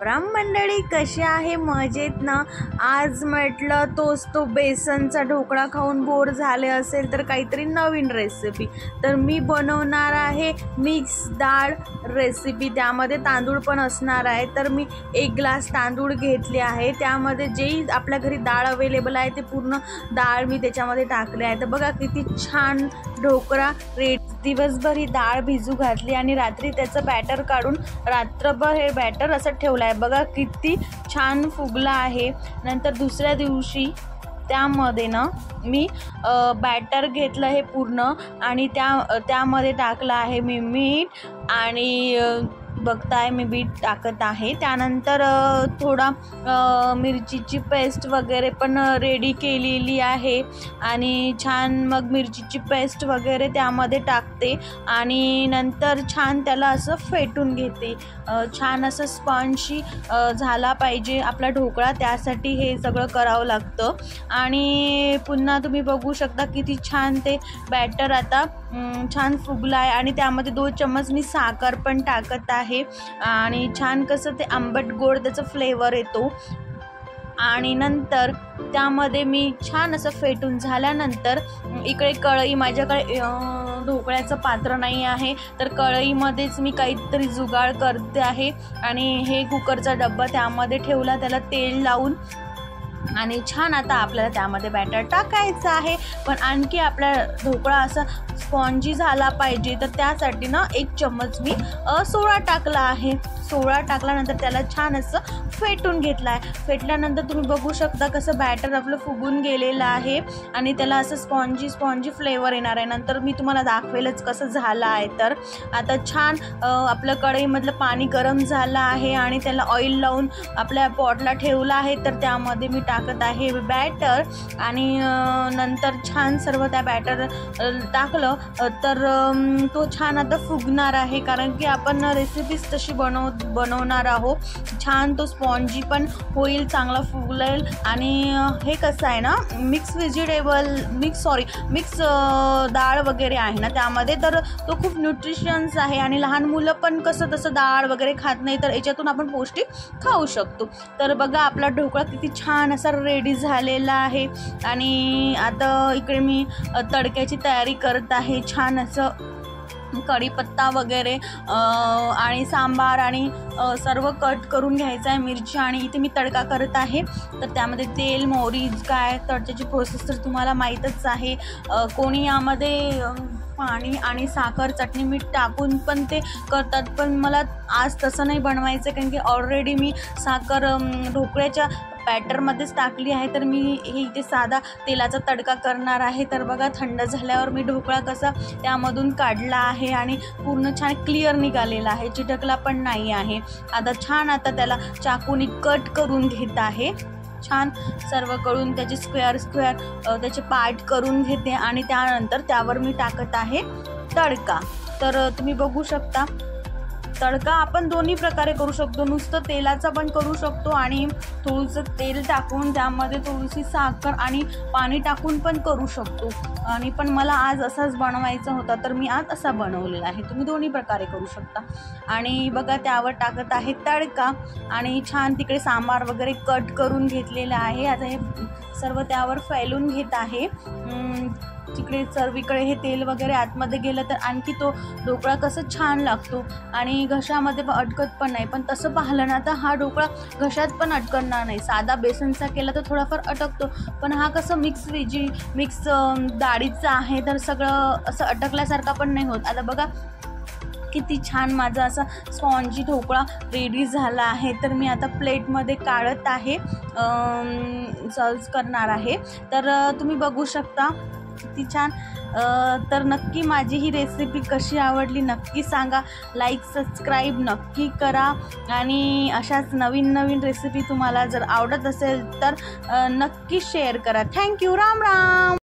राम मंडळी, कशी आहे? मजेत ना? आज म्हटलं तो बेसनचा ढोकळा खाऊन बोर झाले असेल तर काहीतरी नवीन रेसिपी. तर मी बनवणार आहे मिक्स डाळ रेसिपी. त्यामध्ये तांदूळ पण असणार आहे. तर मी 1 ग्लास तांदूळ घेतले आहे. त्यामध्ये जे आपल्या घरी डाळ अवेलेबल आहे ते पूर्ण डाळ मी त्याच्यामध्ये टाकले आहे. तर बघा किती छान ढोकळा रेडी. दिवसभर ही डाळ भिजू घातली आणि रात्री त्याचं बॅटर काढून रात्रभर हे बॅटर असं ठेवलं आहे. बघा किती छान फुगला आहे. नंतर दुसऱ्या दिवशी त्यामध्ये ना मी बॅटर घेतलं हे पूर्ण आणि त्यामध्ये टाकलं आहे मी मीठ आणि बघताय मी बीट टाकत आहे. त्यानंतर थोडा मिरचीची पेस्ट वगैरे पण रेडी केलेली आहे आणि छान मग मिरचीची पेस्ट वगैरे त्यामध्ये टाकते आणि नंतर छान त्याला असं फेटून घेते. छान असं स्पंजी झाला पाहिजे आपला ढोकळा, त्यासाठी हे सगळं करावं लागतं. आणि पुन्हा तुम्ही बघू शकता किती छान ते बॅटर आता छान फुगलं आहे आणि त्यामध्ये 2 चम्मच मी साखर पण टाकत आहे आणि छान कसं ते आंबट गोड त्याचा फ्लेवर येतो. आणि नंतर त्यामध्ये मी छान असं फेटून झाल्यानंतर इकडे कढई, माझ्याकडे ढोकळ्याचं पात्र नाही आहे तर कढईमध्येच मी काहीतरी जुगाड करते आहे आणि हे कुकरचा डब्बा त्यामध्ये ठेवला, त्याला तेल लावून आणि छान आता आपल्याला त्यामध्ये बॅटर टाकायचं आहे. पण आणखी आपला ढोकळा असा स्पॉन्जी झाला पाहिजे तर त्यासाठी ना 1 चम्मच मी सोडा टाकला आहे. सोडा टाकल्यानंतर त्याला छान असं फेटून घेतलं आहे. फेटल्यानंतर तुम्ही बघू शकता कसं बॅटर आपलं फुगून गेलेलं आहे आणि त्याला असं स्पॉन्जी फ्लेवर येणार आहे. नंतर मी तुम्हाला दाखवेलच कसं झालं आहे. तर आता छान आपलं कढईमधलं पाणी गरम झालं आहे आणि त्याला ऑइल लावून आपल्या पॉटला ठेवलं आहे. तर त्यामध्ये मी टाकत आहे बॅटर आणि नंतर छान सर्व त्या बॅटर टाकलं तर तो छान आता फुगणार आहे, कारण की आपण रेसिपीज तशी बनवणार आहोत. छान तो स्पॉन्जी पण होईल, चांगला फुगेल. आणि हे कसं आहे ना, मिक्स डाळ वगैरे आहे ना त्यामध्ये, तर तो खूप न्यूट्रिशन्स आहे आणि लहान मुलं पण कसं तसं डाळ वगैरे खात नाही, तर याच्यातून आपण पौष्टिक खाऊ शकतो. तर बघा आपला ढोकळा किती छान असा रेडी झालेला आहे आणि आता इकडे मी तडक्याची तयारी करत आहे. छान असं कढीपत्ता वगैरे आणि सांबार आणि सर्व कट करून घ्यायचं आहे, मिरची, आणि इथे मी तडका करत आहे. तर त्यामध्ये तेल, मोहरी, काय तडक्याची प्रोसेस तर तुम्हाला माहीतच आहे. कोणी यामध्ये पाणी आणि साखर, चटणी, मीठ टाकून पण ते करतात, पण मला आज तसं नाही बनवायचं कारण की ऑलरेडी मी साखर ढोकळ्याच्या बॅटरमध्येच टाकली आहे. तर मी हे इथे साधा तेलाचा तडका करणार आहे. तर बघा थंड झाल्यावर मी ढोकळा कसा त्यामधून काढला आहे आणि पूर्ण छान क्लिअर निघालेला आहे, चिटकला पण नाही आहे. आता त्याला चाकूने कट करून घेत आहे. छान सर्वकडून त्याचे स्क्वेअर त्याचे पार्ट करून घेते आणि त्यानंतर त्यावर मी टाकत आहे तडका. तर तुम्ही बघू शकता तडका आपण दोन्ही प्रकारे करू शकतो. नुसतं तेलाचा पण करू शकतो आणि थोडंसं तेल टाकून त्यामध्ये थोडीशी साखर आणि पाणी टाकून पण करू शकतो. आणि पण मला आज असाच बनवायचा होता तर मी आज असा बनवलेला आहे. तुम्ही दोन्ही प्रकारे करू शकता. आणि बघा त्यावर टाकत आहे तडका आणि छान तिकडे सांबार वगैरे कट करून घेतलेला आहे. आता हे सर्व त्यावर फैलून घेत आहे. तिकडे सर्वीकडे हे तेल वगैरे आतमध्ये गेलं तर आणखी तो ढोकळा कसं छान लागतो आणि घशामध्ये पण अटकत पण नाही. पण तसं पाहिलं ना तर हा ढोकळा घशात पण अटकणार नाही. साधा बेसनचा केला तर थोडाफार अटकतो, पण हा कसं मिक्स डाळीचा आहे तर सगळं असं अटकल्यासारखा पण नाही होत. आता बघा किती छान माझा असा स्पॉन्जी ढोकळा रेडी झाला आहे. तर मी आता प्लेटमध्ये काढत आहे, सर्व करणार आहे. तर तुम्ही बघू शकता किती छान. तर नक्की माझी ही रेसिपी कशी आवडली नक्की सांगा. लाईक, सबस्क्राईब नक्की करा आणि अशाच नवीन रेसिपी तुम्हाला जर आवडत असेल तर नक्की शेअर करा. थँक्यू. राम राम.